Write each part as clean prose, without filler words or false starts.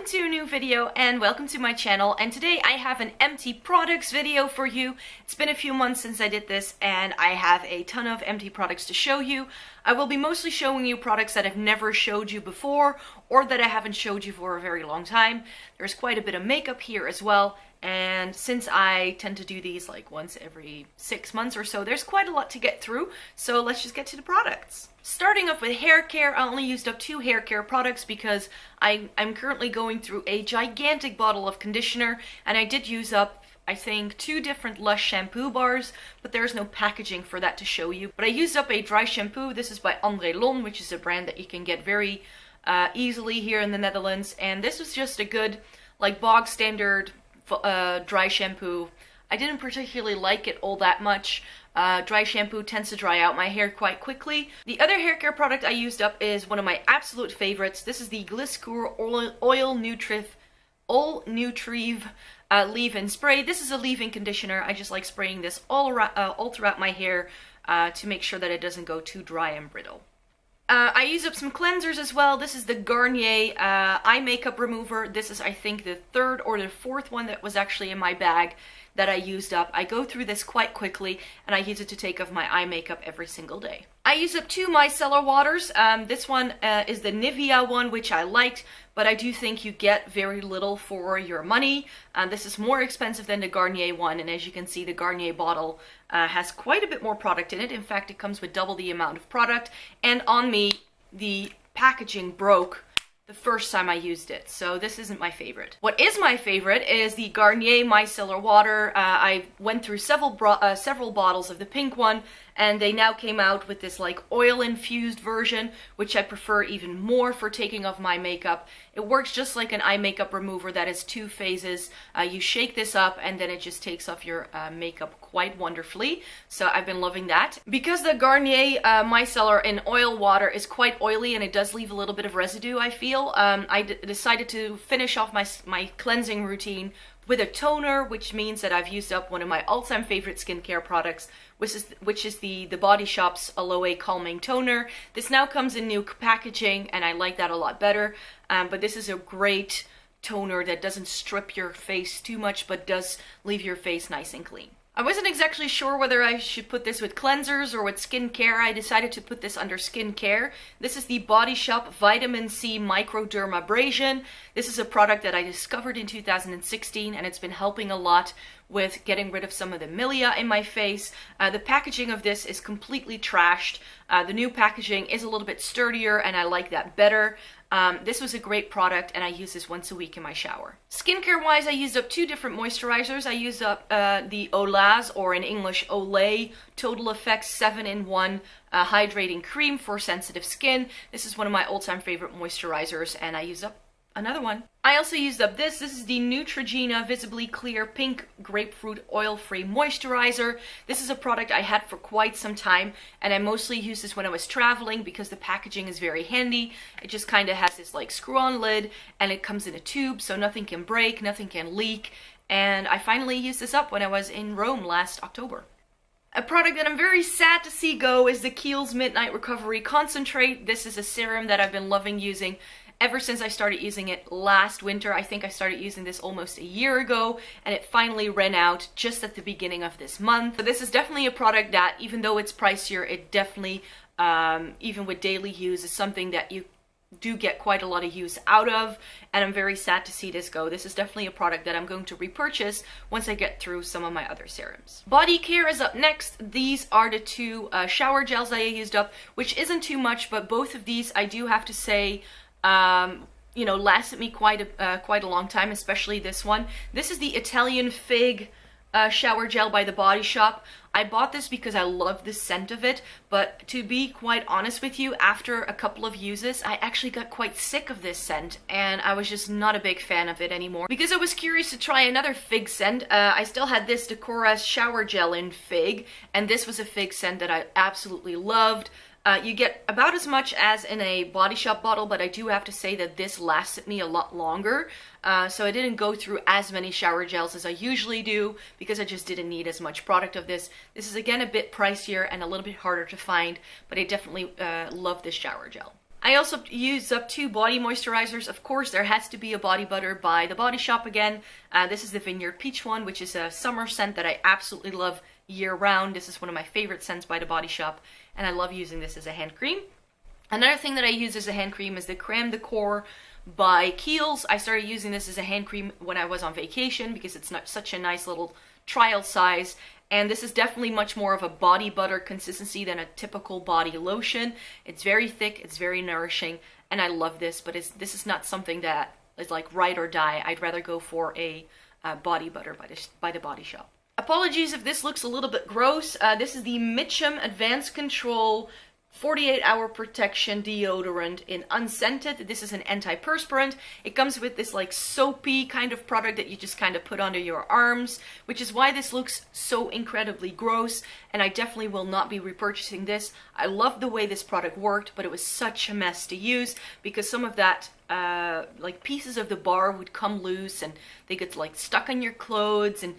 to a new video and welcome to my channel, and today I have an empty products video for you. It's been a few months since I did this and I have a ton of empty products to show you. I will be mostly showing you products that I've never showed you before or that I haven't showed you for a very long time. There's quite a bit of makeup here as well, and since I tend to do these like once every 6 months or so, there's quite a lot to get through, so let's just get to the products. Starting off with hair care, I only used up 2 hair care products because I'm currently going through a gigantic bottle of conditioner, and I did use up, I think, 2 different Lush shampoo bars, but there's no packaging for that to show you. But I used up a dry shampoo. This is by Andrelon, which is a brand that you can get very easily here in the Netherlands, and this was just a good, like, bog standard dry shampoo. I didn't particularly like it all that much. Dry shampoo tends to dry out my hair quite quickly. The other hair care product I used up is one of my absolute favorites. This is the Gliss Kur Oil Nutrive leave-in spray. This is a leave-in conditioner. I just like spraying this all throughout my hair to make sure that it doesn't go too dry and brittle. I use up some cleansers as well. This is the Garnier eye makeup remover. This is, I think, the 3rd or the 4th one that was actually in my bag that I used up. I go through this quite quickly and I use it to take off my eye makeup every single day. I use up 2 micellar waters. This one is the Nivea one, which I liked, but I do think you get very little for your money. This is more expensive than the Garnier one, and as you can see, the Garnier bottle has quite a bit more product in it. In fact, it comes with double the amount of product, and on me, the packaging broke the first time I used it, so this isn't my favorite. What is my favorite is the Garnier micellar water. I went through several bottles of the pink one, and they now came out with this like oil-infused version, which I prefer even more for taking off my makeup. It works just like an eye makeup remover that is 2 phases. You shake this up and then it just takes off your makeup quite wonderfully, so I've been loving that. Because the Garnier micellar in oil water is quite oily and it does leave a little bit of residue, I feel, I decided to finish off my cleansing routine with a toner, which means that I've used up one of my all-time favorite skincare products, which is the Body Shop's Aloe Calming Toner. This now comes in new packaging, and I like that a lot better, but this is a great toner that doesn't strip your face too much, but does leave your face nice and clean. I wasn't exactly sure whether I should put this with cleansers or with skincare. I decided to put this under skincare. This is the Body Shop Vitamin C Microdermabrasion. This is a product that I discovered in 2016, and it's been helping a lot with getting rid of some of the milia in my face. The packaging of this is completely trashed. The new packaging is a little bit sturdier, and I like that better. This was a great product, and I use this once a week in my shower. Skincare wise, I used up 2 different moisturizers. I used up the Olaz, or in English Olaz Total Effects 7-in-1 hydrating cream for sensitive skin. This is one of my all-time favorite moisturizers, and I used up another one. I also used up this. This is the Neutrogena Visibly Clear Pink Grapefruit Oil-Free Moisturizer. This is a product I had for quite some time, and I mostly used this when I was traveling because the packaging is very handy. It just kind of has this like screw-on lid, and it comes in a tube, so nothing can break, nothing can leak, and I finally used this up when I was in Rome last October. A product that I'm very sad to see go is the Kiehls Midnight Recovery Concentrate. This is a serum that I've been loving using ever since I started using it last winter. I think I started using this almost a year ago, and it finally ran out just at the beginning of this month. So this is definitely a product that, even though it's pricier, it definitely, even with daily use, is something that you do get quite a lot of use out of, and I'm very sad to see this go. This is definitely a product that I'm going to repurchase once I get through some of my other serums. Bodycare is up next. These are the 2 shower gels that I used up, which isn't too much, but both of these, I do have to say, you know, lasted me quite a long time, especially this one. This is the Italian Fig shower gel by the Body Shop. I bought this because I love the scent of it, but to be quite honest with you, after a couple of uses, I actually got quite sick of this scent, and I was just not a big fan of it anymore. Because I was curious to try another fig scent, I still had this, the Korres shower gel in fig, and this was a fig scent that I absolutely loved. You get about as much as in a Body Shop bottle, but I do have to say that this lasted me a lot longer. So I didn't go through as many shower gels as I usually do because I just didn't need as much product of this. This is again a bit pricier and a little bit harder to find, but I definitely love this shower gel. I also use up 2 body moisturizers. Of course, there has to be a body butter by the Body Shop again. This is the Vineyard Peach one, which is a summer scent that I absolutely love year-round. This is one of my favorite scents by the Body Shop, and I love using this as a hand cream. Another thing that I use as a hand cream is the Creme de Corps by Kiehls. I started using this as a hand cream when I was on vacation because it's not such a nice little trial size. And this is definitely much more of a body butter consistency than a typical body lotion. It's very thick, it's very nourishing, and I love this, but this is not something that is like ride or die. I'd rather go for a body butter by the Body Shop. Apologies if this looks a little bit gross. This is the Mitchum Advanced Control 48-hour protection deodorant in unscented. This is an antiperspirant. It comes with this like soapy kind of product that you just kind of put under your arms, which is why this looks so incredibly gross, and I definitely will not be repurchasing this. I love the way this product worked, but it was such a mess to use because some of that like pieces of the bar would come loose and they get like stuck on your clothes, and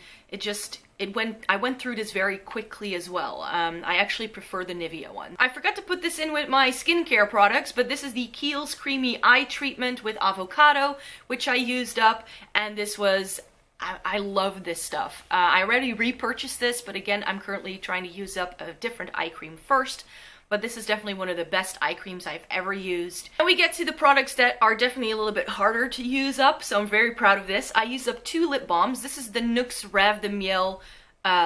I went through this very quickly as well. I actually prefer the Nivea one. I forgot to put this in with my skincare products, but this is the Kiehls Creamy Eye treatment with avocado, which I used up, and this was, I love this stuff. I already repurchased this, but again, I'm currently trying to use up a different eye cream first. But this is definitely one of the best eye creams I've ever used. And we get to the products that are definitely a little bit harder to use up, so I'm very proud of this. I used up 2 lip balms. This is the Nuxe Reve de Miel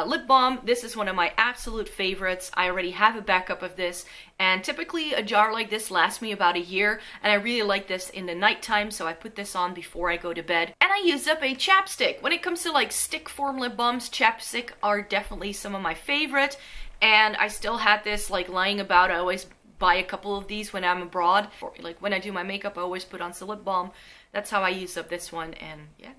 lip balm. This is one of my absolute favorites. I already have a backup of this, and typically a jar like this lasts me about a year, and I really like this in the nighttime, so I put this on before I go to bed. And I used up a chapstick. When it comes to like stick form lip balms, chapstick are definitely some of my favorite. And I still had this like lying about. I always buy a couple of these when I'm abroad. Or, like when I do my makeup, I always put on some lip balm. That's how I use up this one, and yeah,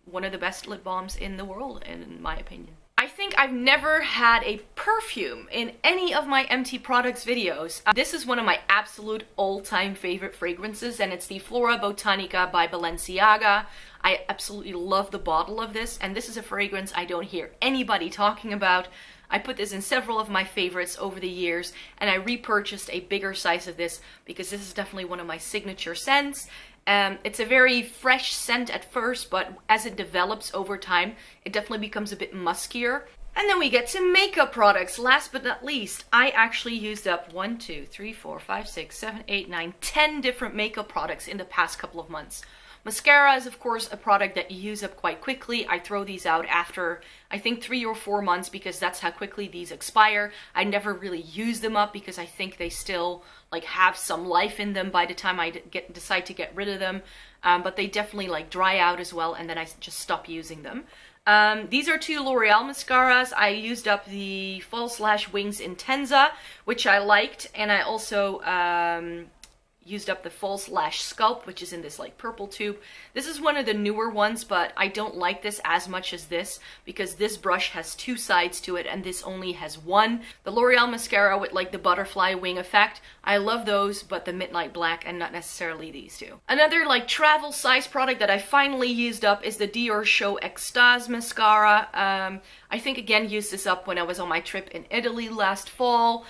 one of the best lip balms in the world, in my opinion. I think I've never had a perfume in any of my MT Products videos. This is one of my absolute all-time favorite fragrances, and it's the Flora Botanica by Balenciaga. I absolutely love the bottle of this, and this is a fragrance I don't hear anybody talking about. I put this in several of my favorites over the years, and I repurchased a bigger size of this because this is definitely one of my signature scents. It's a very fresh scent at first, but as it develops over time, it definitely becomes a bit muskier. And then we get to makeup products. Last but not least, I actually used up 1, 2, 3, 4, 5, 6, 7, 8, 9, 10 different makeup products in the past couple of months. Mascara is, of course, a product that you use up quite quickly. I throw these out after, I think, 3 or 4 months because that's how quickly these expire. I never really use them up because I think they still like have some life in them by the time I decide to get rid of them. But they definitely like dry out as well, and then I just stop using them. These are 2 L'Oreal mascaras. I used up the False Lash Wings Intensa, which I liked, and I also used up the False Lash Sculpt, which is in this like purple tube. This is one of the newer ones, but I don't like this as much as this because this brush has 2 sides to it and this only has 1. The L'Oreal mascara with like the butterfly wing effect, I love those, but the Midnight Black and not necessarily these 2. Another like travel size product that I finally used up is the Dior Show Extase mascara. I think again used this up when I was on my trip in Italy last fall.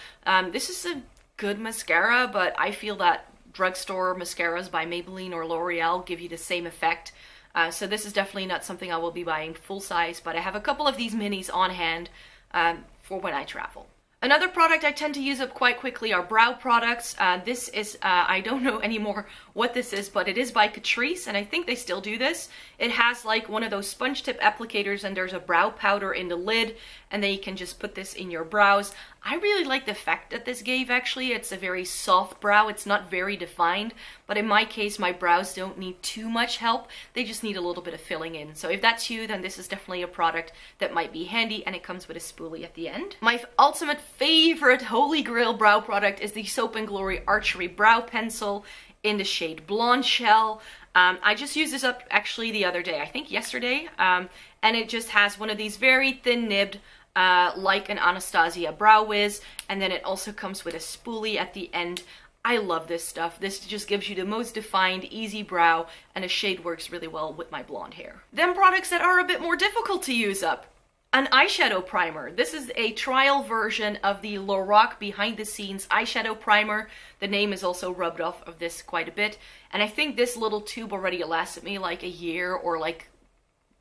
This is a good mascara, but I feel that drugstore mascaras by Maybelline or L'Oreal give you the same effect. So this is definitely not something I will be buying full size, but I have a couple of these minis on hand for when I travel. Another product I tend to use up quite quickly are brow products. This is, I don't know anymore what this is, but it is by Catrice, and I think they still do this. It has like one of those sponge tip applicators, and there's a brow powder in the lid, and then you can just put this in your brows. I really like the effect that this gave, actually. It's a very soft brow. It's not very defined, but in my case, my brows don't need too much help. They just need a little bit of filling in. So if that's you, then this is definitely a product that might be handy, and it comes with a spoolie at the end. My ultimate favorite holy grail brow product is the Soap & Glory Archery Brow Pencil in the shade Blonde Shell. I just used this up actually the other day, I think yesterday, and it just has one of these very thin nibbed, like an Anastasia Brow Wiz, and then it also comes with a spoolie at the end. I love this stuff. This just gives you the most defined, easy brow, and the shade works really well with my blonde hair. Then products that are a bit more difficult to use up. an eyeshadow primer. This is a trial version of the Lorac Behind the Scenes eyeshadow primer. The name is also rubbed off of this quite a bit. And I think this little tube already lasted me like a year, or like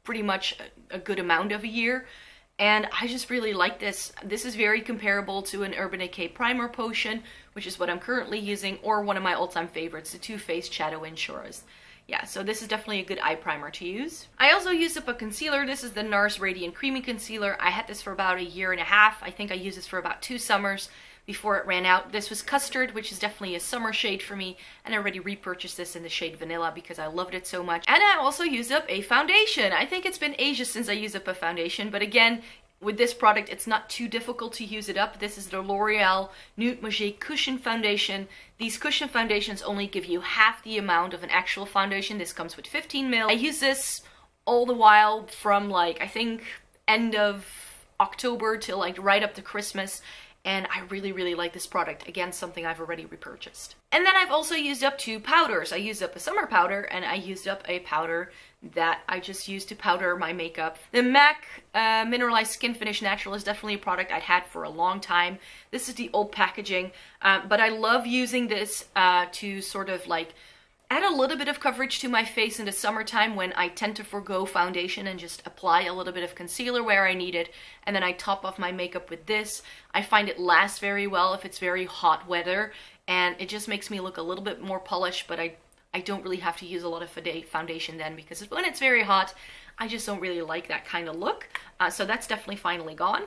pretty much a good amount of a year. And I just really like this. This is very comparable to an Urban Decay Primer Potion, which is what I'm currently using, or one of my all-time favorites, the Too Faced Shadow Insurance. Yeah, so this is definitely a good eye primer to use. I also used up a concealer. This is the NARS Radiant Creamy Concealer. I had this for about a year and a half. I think I used this for about 2 summers before it ran out. This was Custard, which is definitely a summer shade for me, and I already repurchased this in the shade Vanilla because I loved it so much. And I also used up a foundation. I think it's been ages since I used up a foundation, but again, with this product, it's not too difficult to use it up. This is the L'Oreal Nude Magique Cushion Foundation. These cushion foundations only give you half the amount of an actual foundation. This comes with 15 ml. I use this all the while from like, I think, end of October till like right up to Christmas. And I really, really like this product. Again, something I've already repurchased. And then I've also used up 2 powders. I used up a summer powder, and I used up a powder that I just used to powder my makeup. The MAC Mineralized Skin Finish Natural is definitely a product I'd had for a long time. This is the old packaging, but I love using this to sort of like add a little bit of coverage to my face in the summertime when I tend to forgo foundation and just apply a little bit of concealer where I need it, and then I top off my makeup with this. I find it lasts very well if it's very hot weather, and it just makes me look a little bit more polished, but I don't really have to use a lot of foundation then, because when it's very hot, I just don't really like that kind of look. So that's definitely finally gone.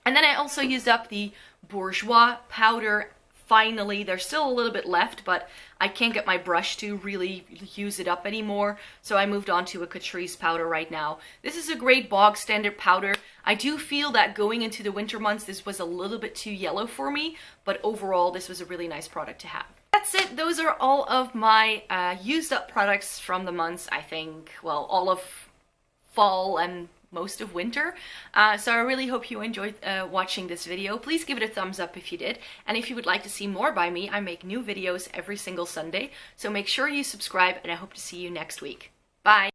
And then I also used up the Bourjois powder. Finally, there's still a little bit left, but I can't get my brush to really use it up anymore, so I moved on to a Catrice powder right now. This is a great bog standard powder. I do feel that going into the winter months, this was a little bit too yellow for me, but overall, this was a really nice product to have. That's it. Those are all of my used up products from the months, I think, well, all of fall and most of winter. So I really hope you enjoyed watching this video. Please give it a thumbs up if you did. And if you would like to see more by me, I make new videos every single Sunday. So make sure you subscribe, and I hope to see you next week. Bye!